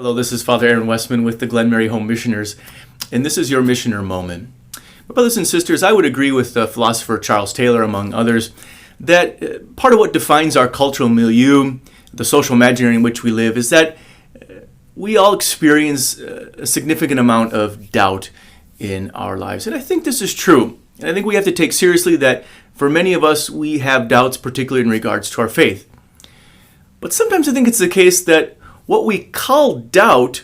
Hello, this is Father Aaron Westman with the Glen Mary Home Missioners, and this is your Missioner Moment. My brothers and sisters, I would agree with the philosopher Charles Taylor, among others, that part of what defines our cultural milieu, the social imaginary in which we live, is that we all experience a significant amount of doubt in our lives. And I think this is true. And I think we have to take seriously that for many of us, we have doubts, particularly in regards to our faith. But sometimes I think it's the case that what we call doubt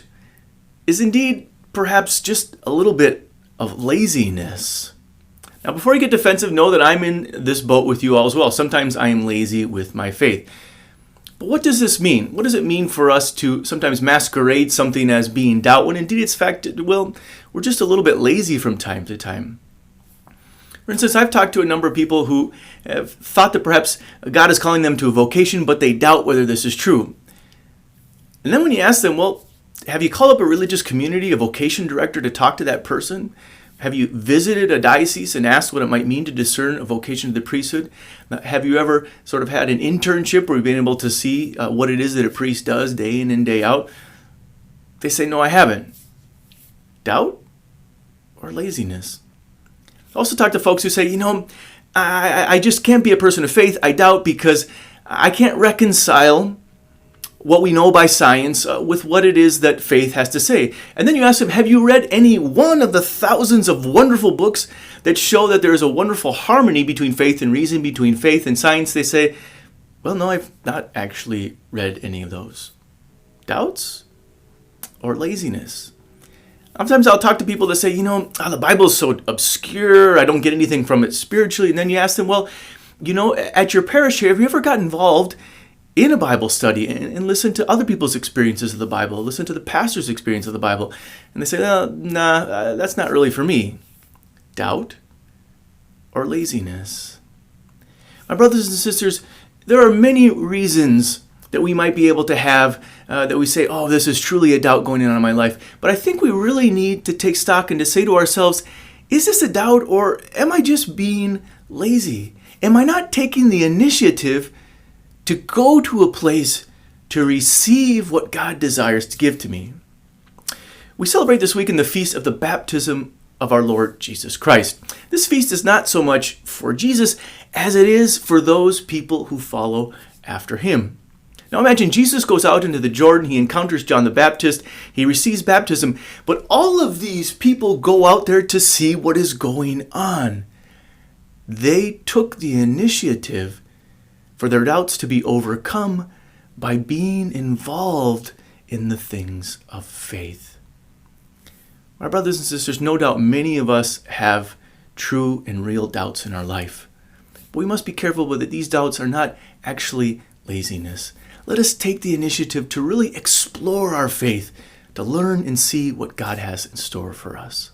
is indeed perhaps just a little bit of laziness. Now, before you get defensive, know that I'm in this boat with you all as well. Sometimes I am lazy with my faith. But what does this mean? What does it mean for us to sometimes masquerade something as being doubt when indeed it's fact, well, we're just a little bit lazy from time to time? For instance, I've talked to a number of people who have thought that perhaps God is calling them to a vocation, but they doubt whether this is true. And then when you ask them, well, have you called up a religious community, a vocation director, to talk to that person? Have you visited a diocese and asked what it might mean to discern a vocation to the priesthood? Have you ever sort of had an internship where you've been able to see what it is that a priest does day in and day out? They say, no, I haven't. Doubt or laziness? I also talk to folks who say, I just can't be a person of faith. I doubt because I can't reconcile what we know by science with what it is that faith has to say. And then you ask them, have you read any one of the thousands of wonderful books that show that there is a wonderful harmony between faith and reason, between faith and science? They say, well, no, I've not actually read any of those. Doubts or laziness? Sometimes I'll talk to people that say, the Bible is so obscure, I don't get anything from it spiritually. And then you ask them, well, at your parish here, have you ever got involved in a Bible study and listen to other people's experiences of the Bible, listen to the pastor's experience of the Bible? And they say, that's not really for me. Doubt or laziness? My brothers and sisters, there are many reasons that we might be able to have that we say, oh, this is truly a doubt going on in my life. But I think we really need to take stock and to say to ourselves, is this a doubt or am I just being lazy? Am I not taking the initiative to go to a place to receive what God desires to give to me? We celebrate this week in the feast of the baptism of our Lord Jesus Christ. This feast is not so much for Jesus as it is for those people who follow after him. Now imagine Jesus goes out into the Jordan, he encounters John the Baptist, he receives baptism, but all of these people go out there to see what is going on. They took the initiative for their doubts to be overcome by being involved in the things of faith. My brothers and sisters, no doubt many of us have true and real doubts in our life. But we must be careful that these doubts are not actually laziness. Let us take the initiative to really explore our faith, to learn and see what God has in store for us.